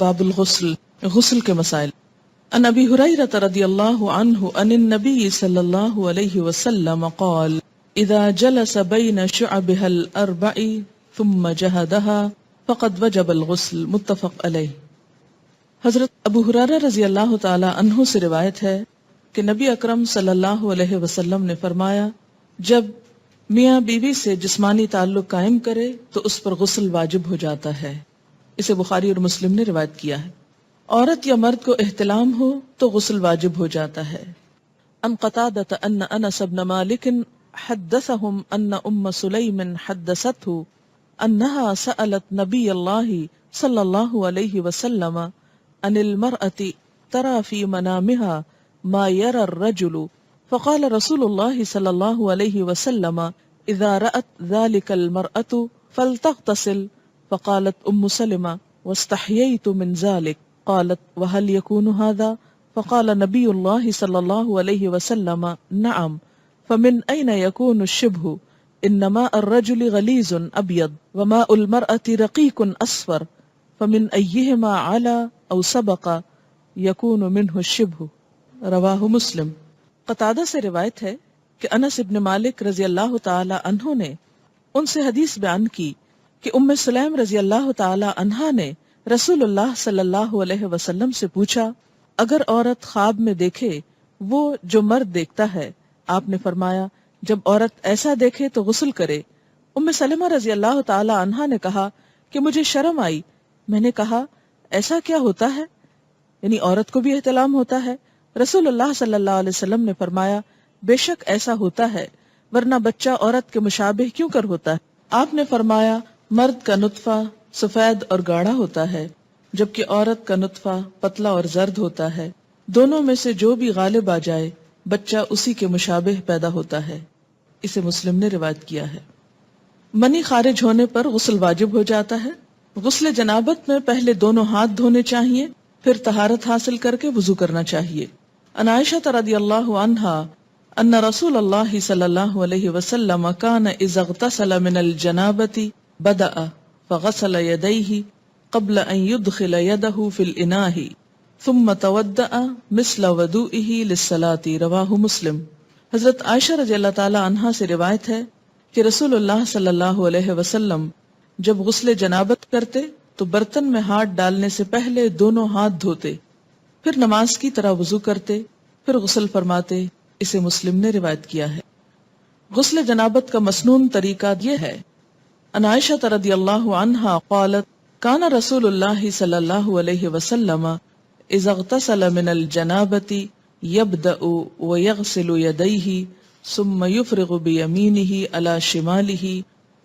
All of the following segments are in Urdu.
باب الغسل، غسل کے مسائل۔ عن ابی ہریرہ رضی اللہ عنہ عن النبی صلی اللہ علیہ وسلم قال اذا جلس بین شعبها الاربع ثم جہدها فقد وجب الغسل، متفق علیہ۔ حضرت ابو ہریرہ رضی اللہ تعالی عنہ سے روایت ہے کہ نبی اکرم صلی اللہ علیہ وسلم نے فرمایا، جب میاں بیوی سے جسمانی تعلق قائم کرے تو اس پر غسل واجب ہو جاتا ہے۔ اسے بخاری اور مسلم نے روایت کیا ہے۔ عورت یا مرد کو احتلام ہو تو غسل واجب ہو جاتا ہے۔ ان قتادہ ان انس بن مالک حدثهم ان ام سلیم حدثته انها سألت نبی اللہ صلی اللہ علیہ وسلم عن المرأة ترى في منامها ما يرى الرجل فقال رسول الله صلی اللہ علیہ وسلم اذا رأت ذلك المرأة فلتغتسل فقالت ام سلمہ واستحييت من ذلك قالت وهل يكون هذا فقال نبي الله صلى الله عليه وسلم نعم فمن أين يكون الشبه إن ماء الرجل غليظ أبيض وماء المرأة رقيق أصفر فمن أيهما على أو سبق يكون منه الشبه رواہ مسلم۔ قتادہ سے روایت ہے کہ انس ابن مالک رضی اللہ تعالی عنہ نے ان سے حدیث بیان کی کہ ام سلیم رضی اللہ تعالی عنہا نے رسول اللہ صلی اللہ علیہ وسلم سے پوچھا، اگر عورت خواب میں دیکھے وہ جو مرد دیکھتا ہے، آپ نے فرمایا جب عورت ایسا دیکھے تو غسل کرے۔ ام سلمہ رضی اللہ تعالی عنہا نے کہا کہ مجھے شرم آئی، میں نے کہا ایسا کیا ہوتا ہے؟ یعنی عورت کو بھی احتلام ہوتا ہے؟ رسول اللہ صلی اللہ علیہ وسلم نے فرمایا بے شک ایسا ہوتا ہے، ورنہ بچہ عورت کے مشابہ کیوں کر ہوتا ہے؟ آپ نے فرمایا مرد کا نطفہ سفید اور گاڑھا ہوتا ہے جبکہ عورت کا نطفہ پتلا اور زرد ہوتا ہے، دونوں میں سے جو بھی غالب آ جائے بچہ اسی کے مشابہ پیدا ہوتا ہے۔ اسے مسلم نے روایت کیا ہے۔ منی خارج ہونے پر غسل واجب ہو جاتا ہے۔ غسل جنابت میں پہلے دونوں ہاتھ دھونے چاہیے، پھر طہارت حاصل کر کے وضو کرنا چاہیے۔ عن عائشہ رضی اللہ عنہا ان رسول اللہ صلی اللہ علیہ وسلم کان اذا اغتسل من الجنابۃ بدأ فغسل يديه قبل ان يدخل يده في الاناء ثم تودأ مثل وضوئه للصلاة رواہ مسلم۔ حضرت عائشہ رضی اللہ تعالی عنہا سے روایت ہے کہ رسول اللہ صلی اللہ علیہ وسلم جب غسل جنابت کرتے تو برتن میں ہاتھ ڈالنے سے پہلے دونوں ہاتھ دھوتے، پھر نماز کی طرح وضو کرتے، پھر غسل فرماتے۔ اسے مسلم نے روایت کیا ہے۔ غسل جنابت کا مسنون طریقہ یہ ہے۔ عن عائشہ رضی اللہ عنہا قالت کان رسول اللہ صلی اللہ علیہ وسلم اذا اغتسل من الجنابۃ یبدأ ویغسل یدیہ ثم یفرغ بیمینہ علی شمالہ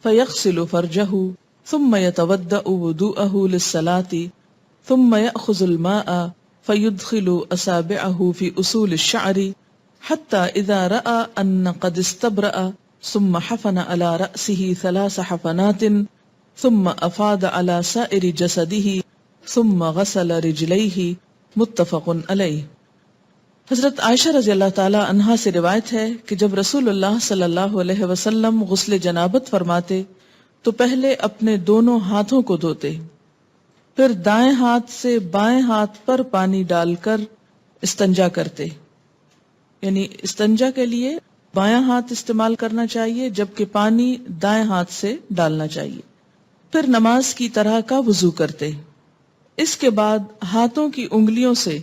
فیغسل فرجہ ثم یتودأ وضوءہ للصلاة ثم یأخذ الماء فیدخل اصابعہ فی اصول الشعر حتی اذا رأى ان قد استبرأ ثم حفن على رأسه 3 حفنات ثم افاض على سائر جسده ثم غسل رجليه متفق علیہ۔ حضرت عائشہ رضی اللہ تعالی عنہا سے روایت ہے کہ جب رسول اللہ صلی اللہ علیہ وسلم غسل جنابت فرماتے تو پہلے اپنے دونوں ہاتھوں کو دھوتے، پھر دائیں ہاتھ سے بائیں ہاتھ پر پانی ڈال کر استنجا کرتے، یعنی استنجا کے لیے بایاں ہاتھ استعمال کرنا چاہیے جبکہ پانی دائیں ہاتھ سے ڈالنا چاہیے، پھر نماز کی طرح کا وضو کرتے۔ اس کے بعد ہاتھوں کی انگلیوں سے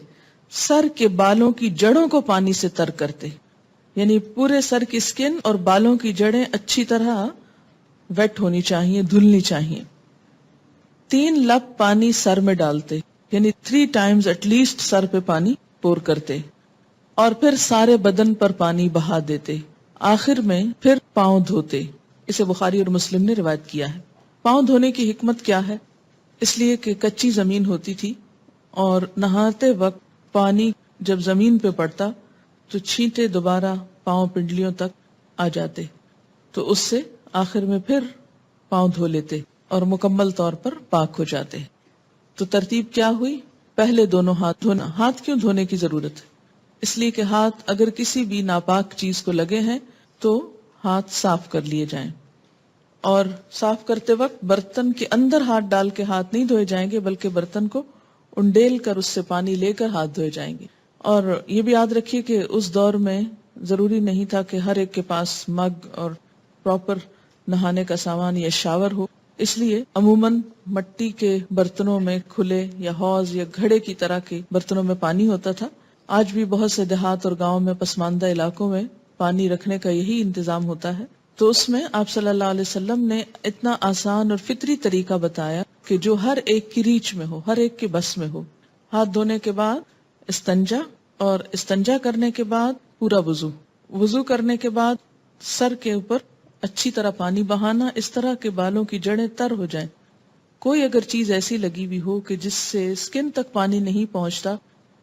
سر کے بالوں کی جڑوں کو پانی سے تر کرتے، یعنی پورے سر کی سکن اور بالوں کی جڑیں اچھی طرح ویٹ ہونی چاہیے، دھلنی چاہیے۔ 3 لپ پانی سر میں ڈالتے، یعنی 3 times ایٹ لیسٹ سر پہ پانی پور کرتے، اور پھر سارے بدن پر پانی بہا دیتے، آخر میں پھر پاؤں دھوتے۔ اسے بخاری اور مسلم نے روایت کیا ہے۔ پاؤں دھونے کی حکمت کیا ہے؟ اس لیے کہ کچی زمین ہوتی تھی اور نہاتے وقت پانی جب زمین پہ پڑتا تو چھینٹے دوبارہ پاؤں پنڈلیوں تک آ جاتے، تو اس سے آخر میں پھر پاؤں دھو لیتے اور مکمل طور پر پاک ہو جاتے۔ تو ترتیب کیا ہوئی؟ پہلے دونوں ہاتھ دھونا۔ ہاتھ کیوں دھونے کی ضرورت ہے؟ اس لیے کہ ہاتھ اگر کسی بھی ناپاک چیز کو لگے ہیں تو ہاتھ صاف کر لیے جائیں، اور صاف کرتے وقت برتن کے اندر ہاتھ ڈال کے ہاتھ نہیں دھوئے جائیں گے بلکہ برتن کو انڈیل کر اس سے پانی لے کر ہاتھ دھوئے جائیں گے. اور یہ بھی یاد رکھیے کہ اس دور میں ضروری نہیں تھا کہ ہر ایک کے پاس مگ اور پراپر نہانے کا سامان یا شاور ہو، اس لیے عموماً مٹی کے برتنوں میں کھلے یا حوض یا گھڑے کی طرح کے برتنوں میں پانی ہوتا تھا. آج بھی بہت سے دیہات اور گاؤں میں پسماندہ علاقوں میں پانی رکھنے کا یہی انتظام ہوتا ہے. تو اس میں آپ صلی اللہ علیہ وسلم نے اتنا آسان اور فطری طریقہ بتایا کہ جو ہر ایک کی ریچ میں ہو، ہر ایک کے بس میں ہو. ہاتھ دھونے کے بعد استنجا، اور استنجا کرنے کے بعد پورا وضو کرنے کے بعد سر کے اوپر اچھی طرح پانی بہانا، اس طرح کے بالوں کی جڑیں تر ہو جائیں. کوئی اگر چیز ایسی لگی ہوئی ہو کہ جس سے اسکن تک پانی نہیں پہنچتا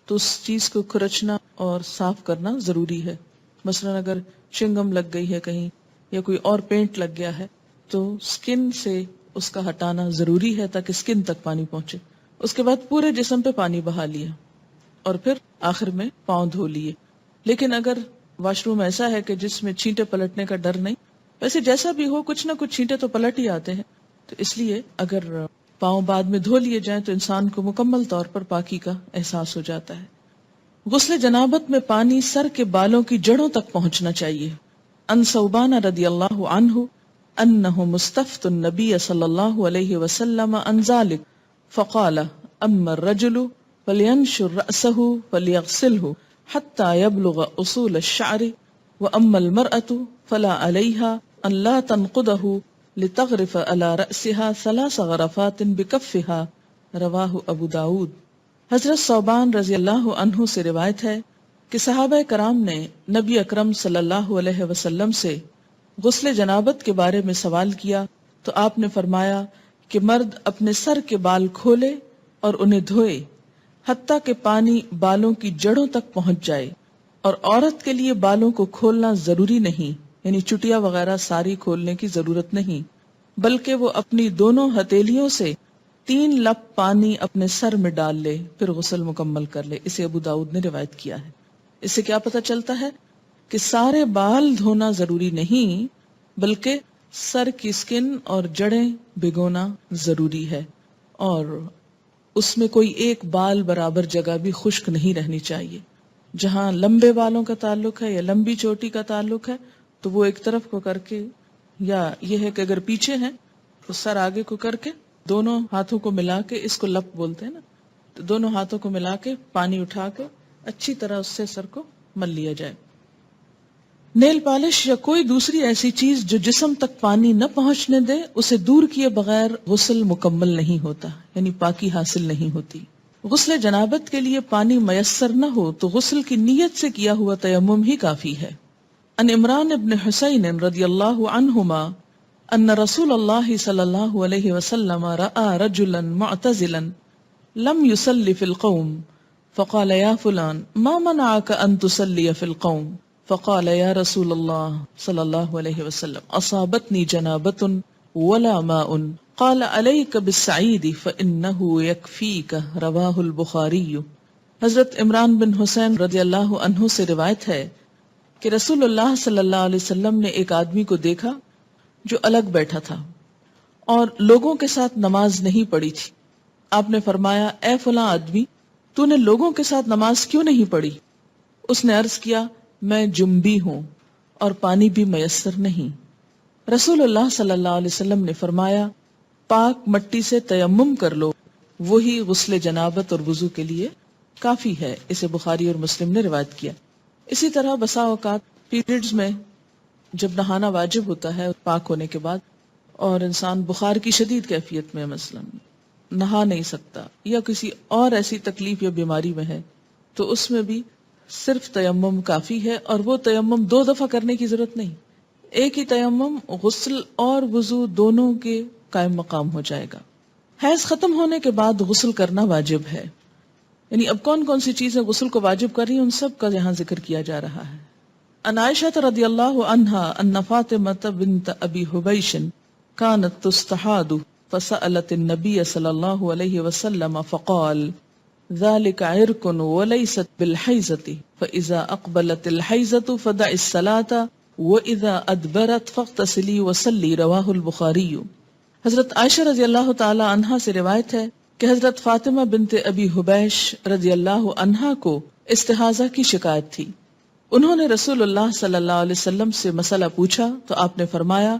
تو اس چیز کو کھرچنا اور صاف کرنا ضروری ہے. مثلا اگر چنگم لگ گئی ہے کہیں یا کوئی اور پینٹ لگ گیا ہے تو اسکن سے اس کا ہٹانا ضروری ہے تاکہ اسکن تک پانی پہنچے. اس کے بعد پورے جسم پہ پانی بہا لیا اور پھر آخر میں پاؤں دھو لیے. لیکن اگر واش روم ایسا ہے کہ جس میں چھینٹے پلٹنے کا ڈر نہیں، ویسے جیسا بھی ہو کچھ نہ کچھ چھینٹے تو پلٹ ہی آتے ہیں، تو اس لیے اگر پاؤں بعد میں دھو لیے جائیں تو انسان کو مکمل طور پر پاکی کا احساس ہو جاتا ہے. غسل جنابت میں پانی سر کے بالوں کی جڑوں تک پہنچنا چاہیے. ان ثوبان رضی اللہ عنہ انہ مستفت النبی صلی اللہ علیہ وسلم عن ذلک فقال اما الرجل فلینشر رأسہ فلیغسلہ حتی یبلغ اصول الشعر واما المرأة فلا علیہا ان لا تنقضہ لتغرف على رأسها 3 غرفات بکفها. رواہ ابو داود. حضرت ثوبان رضی اللہ عنہ سے روایت ہے کہ صحابہ کرام نے نبی اکرم صلی اللہ علیہ وسلم سے غسل جنابت کے بارے میں سوال کیا تو آپ نے فرمایا کہ مرد اپنے سر کے بال کھولے اور انہیں دھوئے حتیٰ کہ پانی بالوں کی جڑوں تک پہنچ جائے، اور عورت کے لیے بالوں کو کھولنا ضروری نہیں، یعنی چٹیا وغیرہ ساری کھولنے کی ضرورت نہیں، بلکہ وہ اپنی دونوں ہتھیلیوں سے 3 لپ پانی اپنے سر میں ڈال لے پھر غسل مکمل کر لے. اسے ابو داؤد نے روایت کیا ہے. اس سے کیا پتہ چلتا ہے کہ سارے بال دھونا ضروری نہیں بلکہ سر کی سکن اور جڑیں بھگونا ضروری ہے، اور اس میں کوئی ایک بال برابر جگہ بھی خشک نہیں رہنی چاہیے. جہاں لمبے بالوں کا تعلق ہے یا لمبی چوٹی کا تعلق ہے تو وہ ایک طرف کو کر کے، یا یہ ہے کہ اگر پیچھے ہیں تو سر آگے کو کر کے دونوں ہاتھوں کو ملا کے، اس کو لپ بولتے ہیں نا، تو دونوں ہاتھوں کو ملا کے پانی اٹھا کے اچھی طرح اس سے سر کو مل لیا جائے. نیل پالش یا کوئی دوسری ایسی چیز جو جسم تک پانی نہ پہنچنے دے، اسے دور کیے بغیر غسل مکمل نہیں ہوتا، یعنی پاکی حاصل نہیں ہوتی. غسل جنابت کے لیے پانی میسر نہ ہو تو غسل کی نیت سے کیا ہوا تیمم ہی کافی ہے. ان عمران ابن حسین رضی اللہ عنہما ان رسول اللہ صلی اللہ علیہ وسلم رأى رجلا معتزلا لم يصلي في القوم فقال يا فلان ما منعك ان تصلي في القوم فقال يا رسول الله صلى الله عليه وسلم اصابتني جنابة ولا ماء قال عليك بالسعيد فانه يكفيك. رواه البخاری. حضرت عمران بن حسین رضی اللہ عنہ سے روایت ہے کہ رسول اللہ صلی اللہ علیہ وسلم نے ایک آدمی کو دیکھا جو الگ بیٹھا تھا اور لوگوں کے ساتھ نماز نہیں پڑھی تھی. آپ نے فرمایا اے فلاں آدمی تو نے لوگوں کے ساتھ نماز کیوں نہیں پڑھی؟ اس نے عرض کیا میں جنبی ہوں اور پانی بھی میسر نہیں. رسول اللہ صلی اللہ علیہ وسلم نے فرمایا پاک مٹی سے تیمم کر لو، وہی غسل جنابت اور وضو کے لیے کافی ہے. اسے بخاری اور مسلم نے روایت کیا. اسی طرح بسا اوقات پیریڈز میں جب نہانا واجب ہوتا ہے پاک ہونے کے بعد، اور انسان بخار کی شدید کیفیت میں مثلا نہا نہیں سکتا یا کسی اور ایسی تکلیف یا بیماری میں ہے، تو اس میں بھی صرف تیمم کافی ہے، اور وہ تیمم 2 دفعہ کرنے کی ضرورت نہیں. ایک ہی تیمم غسل اور وضو دونوں کے قائم مقام ہو جائے گا. حیض ختم ہونے کے بعد غسل کرنا واجب ہے. یعنی اب کون کون سی چیزیں غسل کو واجب کر رہی ہیں ان سب کا یہاں ذکر کیا جا رہا ہے. ان عائشہ رضی اللہ عنہا ان فاطمہ بنت ابی حبیش كانت تستحاض فسألت النبي صلی اللہ علیہ وسلم فقال ذلك عرق وليست بالحيضة فإذا أقبلت الحيضة فدع الصلاة وإذا أدبرت فاغتسلي وصلي. رواہ البخاری. حضرت عائشہ رضی اللہ تعالی عنہا سے روایت ہے کہ حضرت فاطمہ بنت ابی حبیش رضی اللہ عنہا کو استحاضہ کی شکایت تھی. انہوں نے رسول اللہ صلی اللہ علیہ وسلم سے مسئلہ پوچھا تو آپ نے فرمایا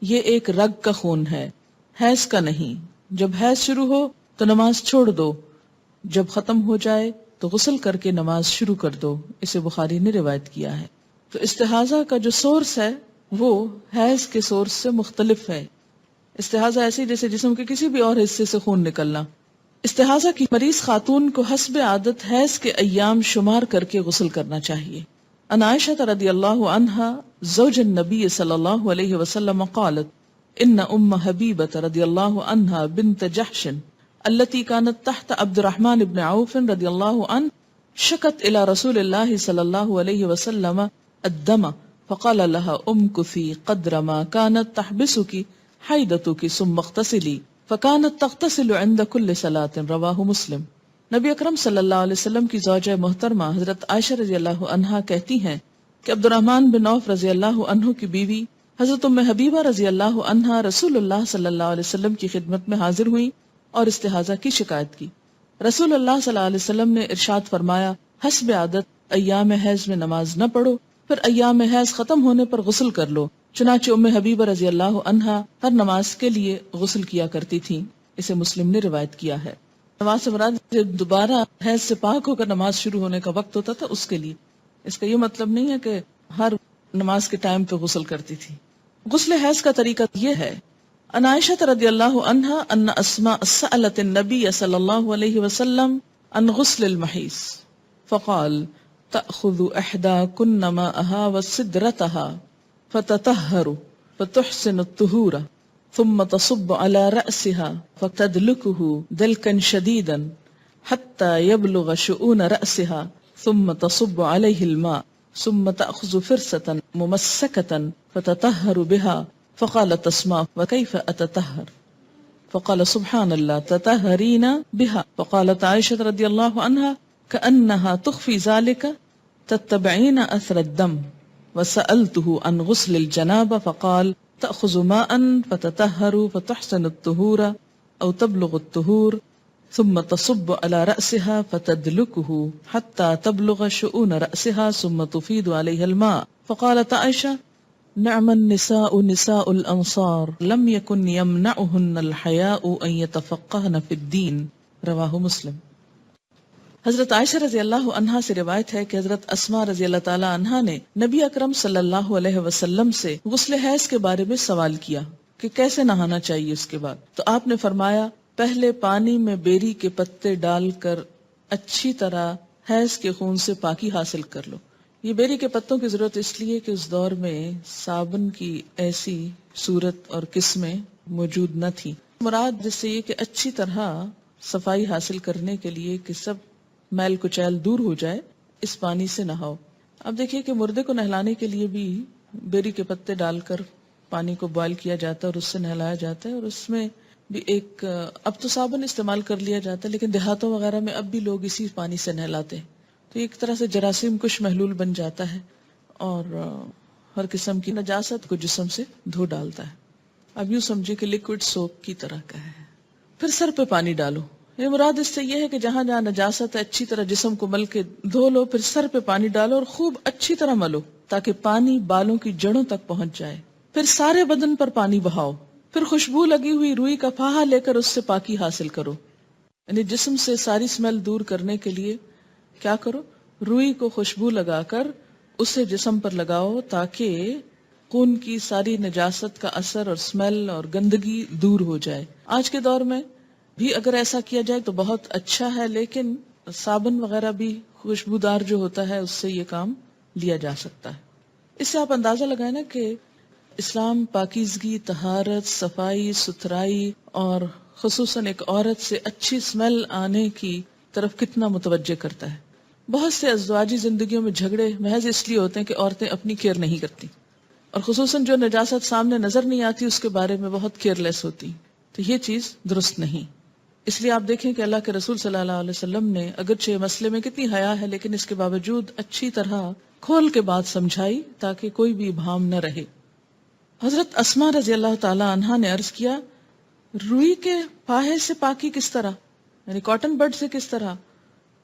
یہ ایک رگ کا خون ہے، حیض کا نہیں. جب حیض شروع ہو تو نماز چھوڑ دو، جب ختم ہو جائے تو غسل کر کے نماز شروع کر دو. اسے بخاری نے روایت کیا ہے. تو استحاضہ کا جو سورس ہے وہ حیض کے سورس سے مختلف ہے. استحاضہ ایسے جیسے جسم کے کسی بھی اور حصے سے خون نکلنا. استحاضہ کی مریض خاتون کو حسب عادت حیض کے ایام شمار کر کے غسل کرنا چاہیے. عن عائشہ رضی اللہ عنہا زوج النبی صلی اللہ علیہ وسلم قالت ان ام حبیبۃ رضی اللہ عنہا بنت جحش التي كانت تحت عبد الرحمن بن عوف رضی اللہ عنہ شکت الى رسول اللہ صلی اللہ علیہ وسلم الدم فقال لها امكثي قدر ما كانت تحبسك حیدتك ثم اغتسلي فكانت تغتسل عند كل صلاة. رواہ مسلم. نبی اکرم صلی اللہ علیہ وسلم کی زوجہ محترمہ حضرت عائشہ رضی اللہ عنہا کہتی ہیں کہ عبد الرحمن بن عوف رضی اللہ عنہ کی بیوی حضرت ام حبیبہ رضی اللہ عنہا رسول اللہ صلی اللہ علیہ وسلم کی خدمت میں حاضر ہوئی اور استحاضہ کی شکایت کی. رسول اللہ صلی اللہ علیہ وسلم نے ارشاد فرمایا حسب عادت ایام حیض میں نماز نہ پڑھو، پھر ایام حیض ختم ہونے پر غسل کر لو. چنانچہ ام حبیبہ رضی اللہ عنہا ہر نماز کے لیے غسل کیا کرتی تھیں. اسے مسلم نے روایت کیا ہے. نماز سے مراد جب دوبارہ حیض سے پاک ہو کر نماز شروع ہونے کا وقت ہوتا تھا اس کے لیے. اس کا یہ مطلب نہیں ہے کہ ہر نماز کے ٹائم پہ غسل کرتی تھی. غسل حیض کا طریقہ یہ ہے. عن عائشہ رضی اللہ عنہا ان اسماء سألت النبی صلی اللہ علیہ وسلم عن غسل المحیض فقال تأخذ احداکن ماءها وسدرتها فتطهر فتحسن الطهور ثم تصب على رأسها فتدلكه دلكا شديدا حتى يبلغ شؤون رأسها ثم تصب عليه الماء ثم تأخذ فرصة ممسكة فتطهر بها. فقالت اسماء وكيف أتطهر؟ فقال سبحان الله تطهرين بها. فقالت عائشة رضي الله عنها كأنها تخفي ذلك تتبعين أثر الدم. وسألته عن غسل الجنابة فقال تأخذ ماء فتطهر فتحسن الطهور أو تبلغ الطهور ثم تصب على رأسها فتدلكه حتى تبلغ شؤون رأسها ثم تفيض عليها الماء. فقالت عائشة نعم النساء نساء الأنصار لم يكن يمنعهن الحياء أن يتفقهن في الدين. رواہ مسلم. حضرت عائشہ رضی اللہ عنہا سے روایت ہے کہ حضرت اسماء رضی اللہ تعالی عنہا نے نبی اکرم صلی اللہ علیہ وسلم سے غسل حیض کے بارے میں سوال کیا کہ کیسے نہانا چاہیے اس کے بعد. تو آپ نے فرمایا پہلے پانی میں بیری کے پتے ڈال کر اچھی طرح حیض کے خون سے پاکی حاصل کر لو. یہ بیری کے پتوں کی ضرورت اس لیے کہ اس دور میں صابن کی ایسی صورت اور قسمیں موجود نہ تھی. مراد جس سے یہ کہ اچھی طرح صفائی حاصل کرنے کے لیے کہ سب میل کچیل دور ہو جائے اس پانی سے نہاؤ. اب دیکھیے کہ مردے کو نہلانے کے لیے بھی بیری کے پتے ڈال کر پانی کو بوائل کیا جاتا ہے اور اس سے نہلایا جاتا ہے. اور اس میں بھی ایک اب تو صابن استعمال کر لیا جاتا ہے لیکن دیہاتوں وغیرہ میں اب بھی لوگ اسی پانی سے نہلاتے ہیں. تو ایک طرح سے جراثیم کش محلول بن جاتا ہے اور ہر قسم کی نجاست کو جسم سے دھو ڈالتا ہے. اب یوں سمجھے کہ لیکوڈ سوپ کی طرح کا ہے. پھر سر پہ پانی ڈالو. یہ مراد اس سے یہ ہے کہ جہاں جہاں نجاست ہے اچھی طرح جسم کو مل کے دھو لو. پھر سر پہ پانی ڈالو اور خوب اچھی طرح ملو تاکہ پانی بالوں کی جڑوں تک پہنچ جائے. پھر سارے بدن پر پانی بہاؤ. پھر خوشبو لگی ہوئی روئی کا پھاہا لے کر اس سے پاکی حاصل کرو. یعنی جسم سے ساری اسمیل دور کرنے کے لیے کیا کرو؟ روئی کو خوشبو لگا کر اسے جسم پر لگاؤ تاکہ خون کی ساری نجاست کا اثر اور اسمیل اور گندگی دور ہو جائے. آج کے دور میں بھی اگر ایسا کیا جائے تو بہت اچھا ہے، لیکن صابن وغیرہ بھی خوشبودار جو ہوتا ہے اس سے یہ کام لیا جا سکتا ہے. اس سے آپ اندازہ لگائیں نا کہ اسلام پاکیزگی، طہارت، صفائی ستھرائی اور خصوصاً ایک عورت سے اچھی اسمیل آنے کی طرف کتنا متوجہ کرتا ہے. بہت سے ازدواجی زندگیوں میں جھگڑے محض اس لیے ہوتے ہیں کہ عورتیں اپنی کیئر نہیں کرتی اور خصوصاً جو نجاست سامنے نظر نہیں آتی اس کے بارے میں بہت کیئر لیس ہوتی. تو یہ چیز درست نہیں. اس لیے آپ دیکھیں کہ اللہ کے رسول صلی اللہ علیہ وسلم نے اگرچہ مسئلے میں کتنی حیا ہے لیکن اس کے باوجود اچھی طرح کھول کے بات سمجھائی تاکہ کوئی بھی ابہام نہ رہے. حضرت اسماء رضی اللہ تعالی عنہا نے عرض کیا روئی کے پاہے سے پاکی کس طرح؟ یعنی کاٹن بڈ سے کس طرح؟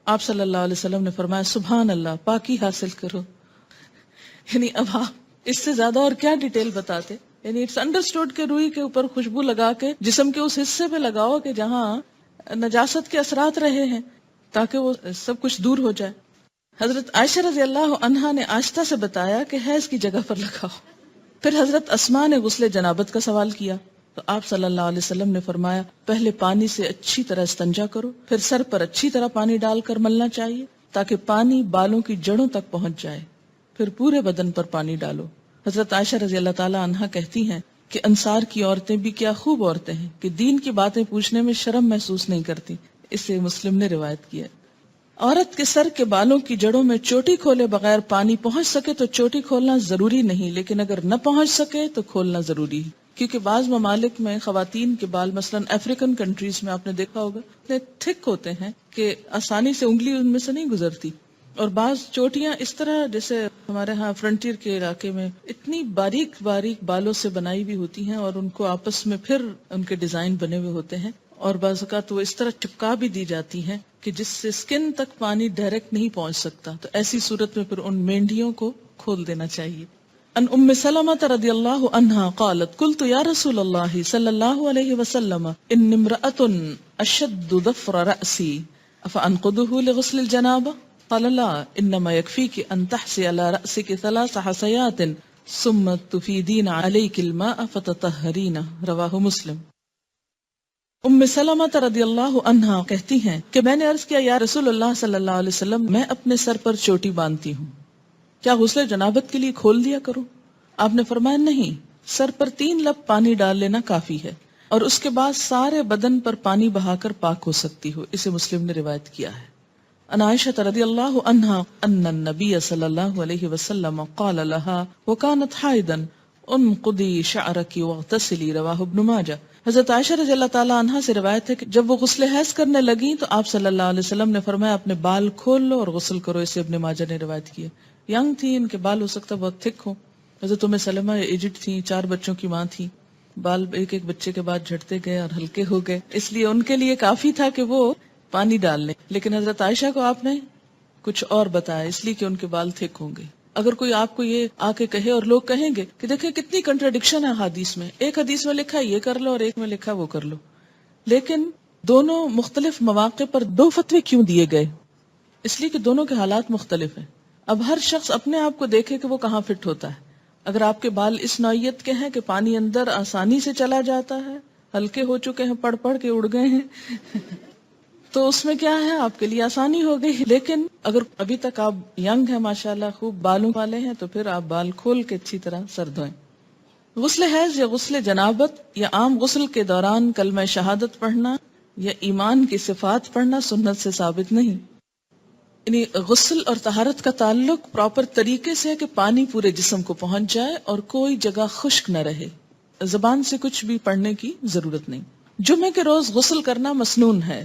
آپ صلی اللہ علیہ وسلم نے فرمایا سبحان اللہ، پاکی حاصل کرو. یعنی اب آپ اس سے زیادہ اور کیا ڈیٹیل بتاتے؟ یعنی اٹس انڈرسٹوڈ کہ روئی کے اوپر خوشبو لگا کے جسم کے اس حصے پہ لگاؤ کہ جہاں نجاست کے اثرات رہے ہیں تاکہ وہ سب کچھ دور ہو جائے. حضرت عائشہ رضی اللہ عنہا نے آہستہ سے بتایا کہ حیض کی جگہ پر لگاؤ. پھر حضرت اسماء نے غسل جنابت کا سوال کیا تو آپ صلی اللہ علیہ وسلم نے فرمایا پہلے پانی سے اچھی طرح استنجا کرو، پھر سر پر اچھی طرح پانی ڈال کر ملنا چاہیے تاکہ پانی بالوں کی جڑوں تک پہنچ جائے، پھر پورے بدن پر پانی ڈالو. حضرت عائشہ رضی اللہ تعالی عنہا کہتی ہیں کہ انصار کی عورتیں بھی کیا خوب عورتیں ہیں کہ دین کی باتیں پوچھنے میں شرم محسوس نہیں کرتی. اسے مسلم نے روایت کیا. عورت کے سر کے بالوں کی جڑوں میں چوٹی کھولے بغیر پانی پہنچ سکے تو چوٹی کھولنا ضروری نہیں، لیکن اگر نہ پہنچ سکے تو کھولنا ضروری ہے، کیونکہ بعض ممالک میں خواتین کے بال مثلا افریقن کنٹریز میں آپ نے دیکھا ہوگا اتنے تھک ہوتے ہیں کہ آسانی سے انگلی ان میں سے نہیں گزرتی، اور بعض چوٹیاں اس طرح جیسے ہمارے ہاں فرنٹیئر کے علاقے میں اتنی باریک باریک بالوں سے بنائی بھی ہوتی ہیں اور ان کو آپس میں پھر ان کے ڈیزائن بنے ہوئے ہوتے ہیں، اور بعض اوقات وہ اس طرح چپکا بھی دی جاتی ہیں کہ جس سے سکن تک پانی ڈائریکٹ نہیں پہنچ سکتا. تو ایسی صورت میں پھر ان مینڈیوں کو کھول دینا چاہیے. ان ام سلمہ رضی اللہ عنہا قالت قلت یا رسول اللہ صلی اللہ علیہ وسلم ان امرأة اشد ضفر رأسی افانقضه لغسل الجنابہ قال لا انما يكفيك ان تحسي على رأسك 3 حسيات ثم تفيدين عليك الماء فتطهرين رواہ مسلم. ام سلمہ رضی اللہ عنہا کہتی ہیں کہ میں نے عرض کیا یا رسول اللہ صلی اللہ علیہ وسلم میں اپنے سر پر چوٹی باندھتی ہوں، کیا غسل جنابت کے لیے کھول دیا کروں؟ آپ نے فرمایا نہیں، سر پر 3 لب پانی ڈال لینا کافی ہے اور اس کے بعد سارے بدن پر پانی بہا کر پاک ہو سکتی ہو. اسے مسلم نے روایت کیا ہے. ان عائشہ رضی اللہ عنہا ان النبی صلی اللہ علیہ وسلم قال لها وكانت حائضا انقضی شعرک واغتسلی رواہ ابن ماجہ. حضرت عائشہ رضی اللہ تعالی عنہا سے روایت ہے کہ جب وہ غسل حیض کرنے لگیں تو آپ صلی اللہ علیہ وسلم نے فرمایا اپنے بال کھول لو اور غسل کرو. اسے ابن ماجہ نے روایت کیا. ینگ تھی، ان کے بال ہو سکتا بہت تھک ہو. حضرت ام سلمہ ایجڈ تھیں، 4 بچوں کی ماں تھی، بال ایک ایک بچے کے بعد جھڑتے گئے اور ہلکے ہو گئے، اس لیے ان کے لیے کافی تھا کہ وہ پانی ڈال لیں. لیکن حضرت عائشہ کو آپ نے کچھ اور بتایا اس لیے کہ ان کے بال تھک ہوں گے. اگر کوئی آپ کو یہ آ کے کہے اور لوگ کہیں گے کہ دیکھیں کتنی کنٹراڈکشن ہے حدیث میں، ایک حدیث میں لکھا یہ کر لو اور ایک میں لکھا وہ کر لو، لیکن دونوں مختلف مواقع پر 2 فتوے کیوں دیے گئے؟ اس لیے کہ دونوں کے حالات مختلف ہیں. اب ہر شخص اپنے آپ کو دیکھے کہ وہ کہاں فٹ ہوتا ہے. اگر آپ کے بال اس نوعیت کے ہیں کہ پانی اندر آسانی سے چلا جاتا ہے، ہلکے ہو چکے ہیں، پڑھ پڑھ کے اڑ گئے ہیں تو اس میں کیا ہے، آپ کے لیے آسانی ہو گئی. لیکن اگر ابھی تک آپ ینگ ہیں، ماشاءاللہ خوب بالوں والے ہیں، تو پھر آپ بال کھول کے اچھی طرح سر دھوئیں. غسل حیض یا غسل جنابت یا عام غسل کے دوران کلمہ شہادت پڑھنا یا ایمان کی صفات پڑھنا سنت سے ثابت نہیں. یعنی غسل اور طہارت کا تعلق پراپر طریقے سے ہے کہ پانی پورے جسم کو پہنچ جائے اور کوئی جگہ خشک نہ رہے. زبان سے کچھ بھی پڑھنے کی ضرورت نہیں. جمعے کے روز غسل کرنا مسنون ہے،